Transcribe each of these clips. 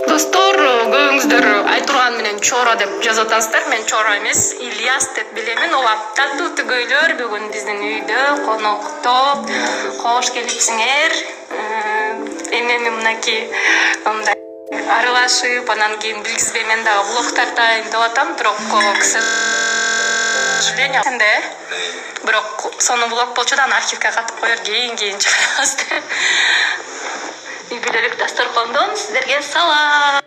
Достор, көбүңүздөр айтурган менен Чора деп жазып атасыздар. Мен Чора эмес, Ильяс деп билемин. Ооба, таттуу түгөйлөр бүгүн биздин үйдө конокто. Кош келипсиңер. Эми мынакей мындай аралашып, анан кийин билгизбей мен дагы влог тартайын деп атам, бирок к сожалению, бирок сонун влог болчу да аны архивге катып коер, кийин чыгарабыз. Игілік дастархандон сіздерге салам.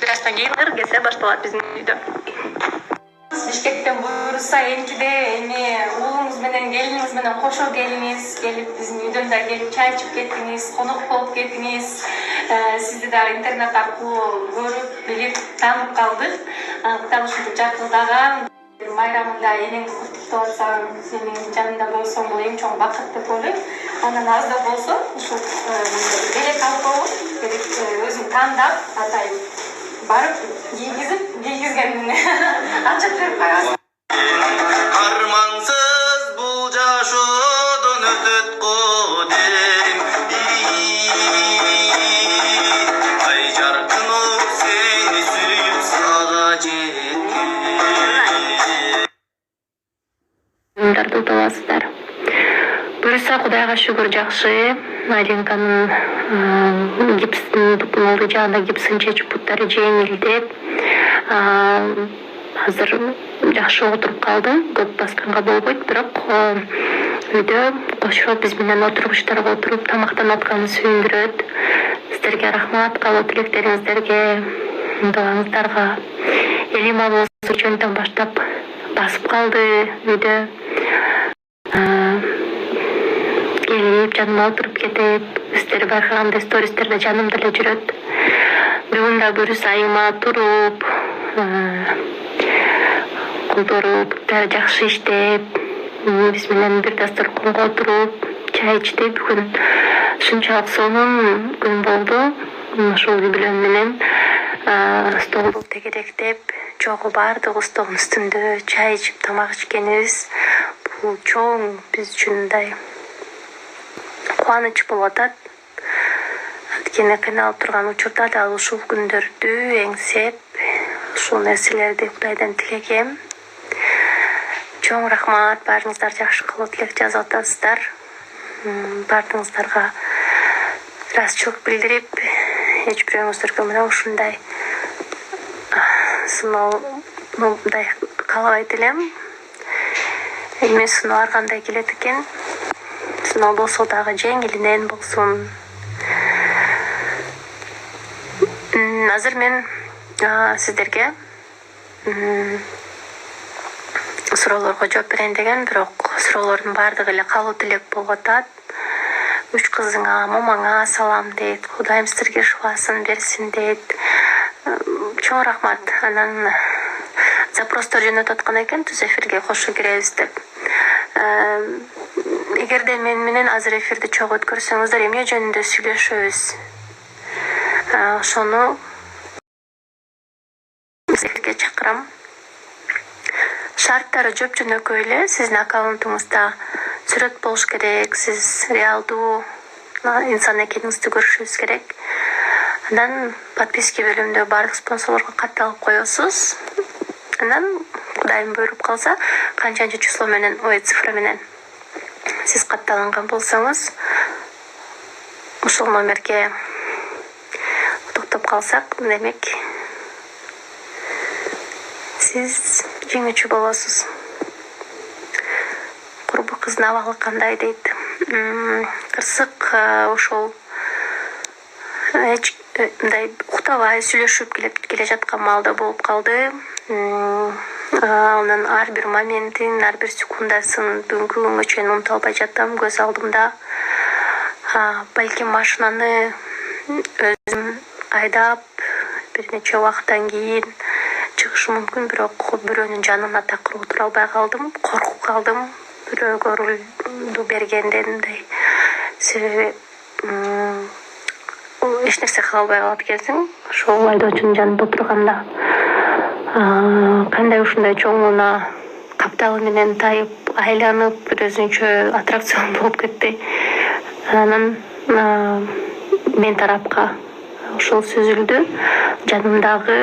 Біраздан кейін кесе башталат биздин үйдө. Бишкектен буйруса энчиде эми уулуңуз менен келиниңиз менен кошо келиңиз, келип биздин үйдөн да келип чай ичип кетиңиз, конок болуп кетиңиз. Сизди да интернет аркылуу көрүп, билип, таанып калдык. Таанышууну жакындаган майрамында энеңди куттуктап атсаң, сенин жаныңда болсоң, бул эң чоң бакыт деп ойлойм. Анан аз да болсо, ушул белек алып коюп, өзүң тандап, атайын барып, кийгизгенин ачып берип коебуз. Армансыз бул жашоодон өтөт кодем. Ай жаркыны сени сүйүп сага жеткен. Мындарды утабасыздар. Буюрса Кудайга шүгүр жакшы. Алинканын гипстин тупунулду жагында гипсин чечип буттары жеңилдеп, азыр жакшы отуруп калды. Көп басканга болбойт, бирок үйдө кошо биз менен отургучтарга отуруп тамактанып атканы сүйүндүрөт. Сиздерге рахмат, каалоо тилектериңиздерге, дуаңыздарга. Элима болсо чөntөн баштап басып калды үйдө. Келип жаныма отуруп кетип, сиздер байкагандай стористерде жанымда эле жүрөт. Бүгүн да бүрүс айыма туруп, колдоруп, жакшы иштеп, биз менен бир дастарханга отуруп, чай ичти. Бүгүн ушунчалык сонун күн болду. Ошол юбилеем менен столду тегеректеп, чогуу баардыгы столдун үстүндө чай ичип, тамак ичкенибиз бул чоң биз үчүн мындай кубаныч болуп атат. Анткени кыйналып турган учурда дал ушул күндөрдү эңсеп, ушул нерселерди Кудайдан тилегем. Чоң рахмат, баарыңыздар жакшы каалоо тилек жазып атасыздар. Баарыңыздарга ыраазычылык билдирип, эч бирөөңүздөргө мына ушундай сыноомундай каалабайт элем. Эми сыноо ар кандай келет экен. Сыноо болсо дагы жеңилинен болсун. Азыр мен сиздерге суроолорго жооп берейин деген, бирок суроолордун баардыгы эле каалоо тилек болуп атат. Үч кызыңа, момаңа салам дейт. Кудайым сиздерге шифасын берсин дейт. Чоң рахмат. Анан запростор жөнөтүп аткан экен, түз эфирге кошо киребиз деп. Эгерде мен менен азыр эфирди чогуу өткөрсөңүздөр, эмне жөнүндө сүйлөшөбүз? Ошону эфирге чакырам. Шарттары жөп-жөнөкөй эле. Сиздин аккаунтуңузда сүрөт болуш керек, сиз реалдуу инсан экениңизди көрүшүбүз керек. Анан подписка бөлүмүндө баардык спонсорлорго катталып коесуз. Анан Кудайым буйруп калса, канчанчы число менен, цифра менен сиз катталган болсоңуз, ушул номерге токтоп калсак, демек сиз жеңүүчү болосуз. Курбу кыздын абалы кандай дейт. Кырсык ошол мындай уктабай сүйлөшүп келе жаткан маалда болуп калды. Анын ар бир моментин, ар бир секундасын бүгүнкү күнгө чейин унута албай жатам. Көз алдымда балким машинаны өзүм айдап бир нече убакыттан кийин чыгышы мүмкүн, бирок бирөөнүн жанына такыр отура албай калдым. Коркуп калдым бирөөгө рулду бергенде. Себеби эч нерсе кыла албай калат экенсиң ошол айдоочунун жанында отурганда. Кандай ушундай чоң унаа капталы менен тайып, айланып, бир өзүнчө аттракцион болуп кетти. Анан мен тарапка ошол сүзүлдү. Жанымдагы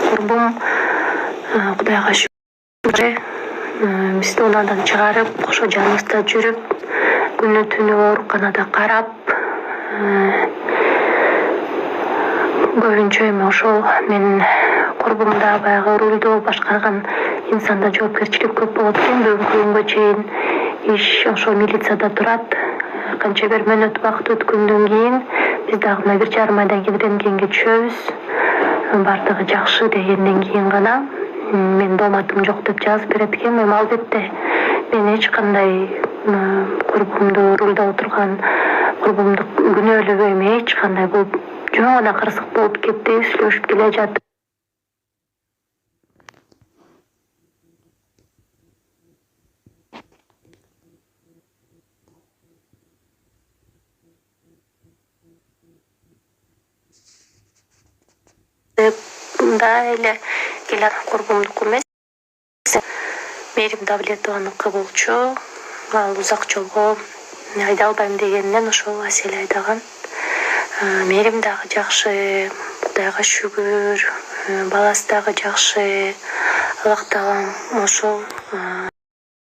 курбум Кудайга шүгүр бизди унадан чыгарып, ошо жаныбызда жүрүп, күнү түнү ооруканада карап, көбүнчө эми ошол менин курбумда баягы рулду башкарган инсанда жоопкерчилик көп болот экен. Бүгүнкү күнгө чейин иш ошо милицияда турат. Канча бир мөөнөт убакыт өткөндөн кийин биз дагы мына 1,5 айдан кийин рентгенге түшөбүз. Бардыгы жакшы дегенден кийин гана мен дооматым жок деп жазып берет экен. Эми албетте мен эч кандай курбумду рулда отурган курбумду күнөөлөбөйм. Эч кандай бул жөн гана кырсык болуп кетти, сүйлөшүп келе жатып. Да эле келат курбумдуку эмес. Мээрим Давлетованыкы болчу. Ал узак жолго айдай албайм дегенинен ошол Асель айдаган. Мээрим дагы жакшы, Кудайга шүгүр, баласы дагы жакшы. Аллах таалам ошол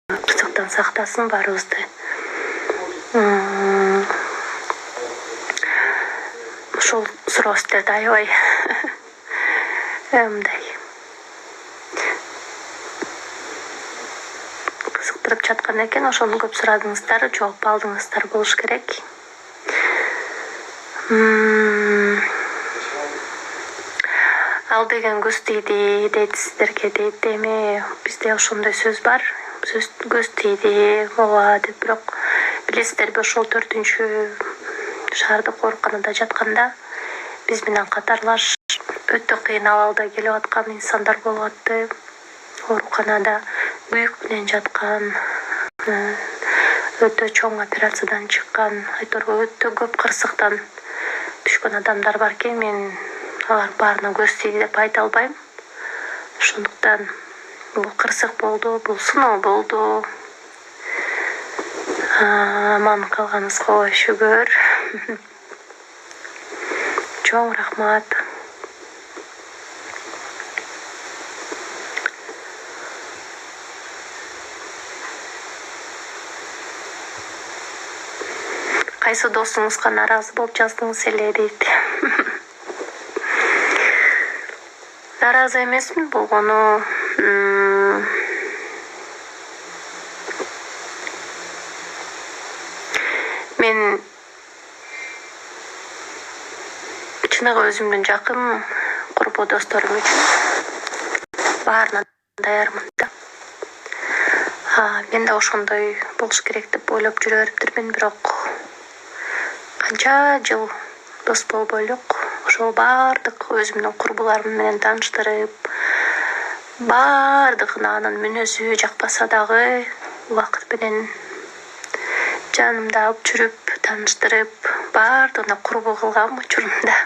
кырсыктан сактасын баарыбызды. Ошол суроосуздарды аябай мындай кызыктырып жаткан экен. Ошону көп сурадыңыздар, жооп алдыңыздар болуш керек. Ал деген көз тийди дейт сиздерге, дейт. Эми бизде ошондой сөз бар. Көз тийди, ооба деп. Бирок билесиздерби, ошол 4-шаардык ооруканада жатканда биз менен катарлаш өтө кыйын абалда келип аткан инсандар болуп атты. Ооруканада күйүк менен жаткан, өтө чоң операциядан чыккан, айторго өтө көп кырсыктан түшкөн адамдар бар экен. Мен алар баарына көз тийди деп айта албайм. Ошондуктан бул кырсык болду, бул сыноо болду. Аман калганыбызга шүгүр. Чоң рахмат. Кайсы досуңузга нааразы болуп жаздыңыз эле, дейт. Нааразы эмесмин болгону. Мен чыныгы өзүмдүн жакын курбу досторум үчүн баарына даярмын да. Мен да ошондой болуш керек деп ойлоп жүрө бериптирмин, бирок канча жыл дос болбойлук. Ошол баардык өзүмдүн курбуларым менен тааныштырып, баардыгына анын мүнөзү жакпаса дагы убакыт менен жанымда алып жүрүп, тааныштырып, баардыгына курбу кылгам учурунда.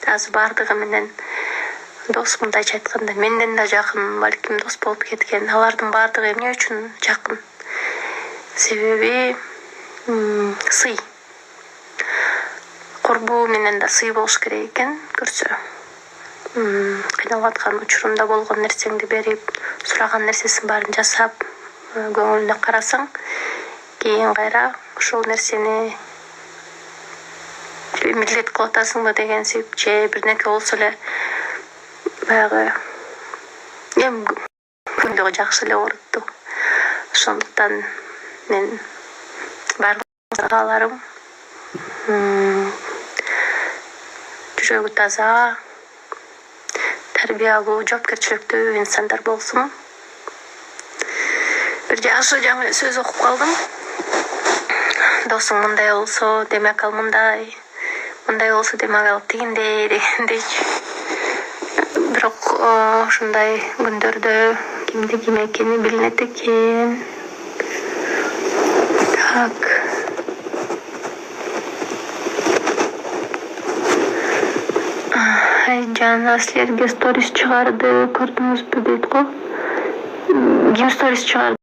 Азыр баардыгы менен дос, мындайча айтканда, менден да жакын, балким дос болуп кеткен. Алардын баардыгы эмне үчүн жакын? Себеби сый. Курбу менен да сый болуш керек экен, көрсө. Кыйналып аткан учурунда болгон нерсеңди берип, сураган нерсесин баарын жасап, көңүлүнө карасаң, кийин кайра ошол нерсени милдет кылып атасыңбы деген себеп же бирнеке болсо эле баягы эми күндөгү жакшы эле оорутту. Ошондуктан мен баардык агаларым жүрөгү таза, тарбиялуу, жоопкерчиликтүү инсандар болсун. Бир жакшы жаңы сөз окуп калдым. Досуң мындай болсо, демек ал мындай болсо, демек ал тигиндей дегендейчи. Бирок ушундай күндөрдө кимде ким экени билинет экен. Так. Жана силерге сторис чыгарды, көрдүңүзбү дейт го. Ким сторис чыгарды?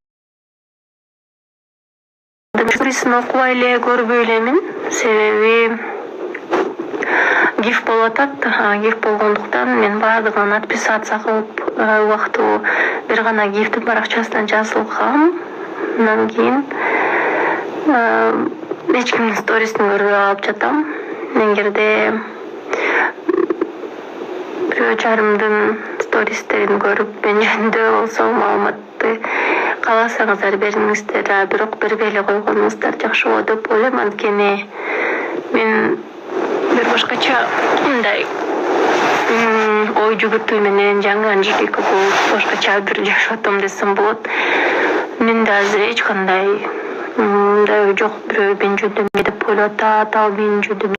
Сторисин окубай эле, көрбөй элемин. Себеби гиф болуп атат. Гиф болгондуктан мен баардыгына отписаться кылып убактуу бир гана гифтин баракчасынан жазылгам. Андан кийин эч кимдин сторисин көрбөй алып жатам. Эгерде бирөө жарымдын стористерин көрүп мен жөнүндө болсо маалыматты кааласаңыздар бериңиздер, бирок бербей эле койгонуңуздар жакшы болот деп ойлойм. Анткени мен бир башкача мындай ой жүгүртүү менен жаңы анжелика болуп башкача бир жашап атам десем болот. Менде азыр эч кандай мындай ой жок. Бирөө мен жөнүндө эмне деп ойлоп атат, ал менин жөнүндө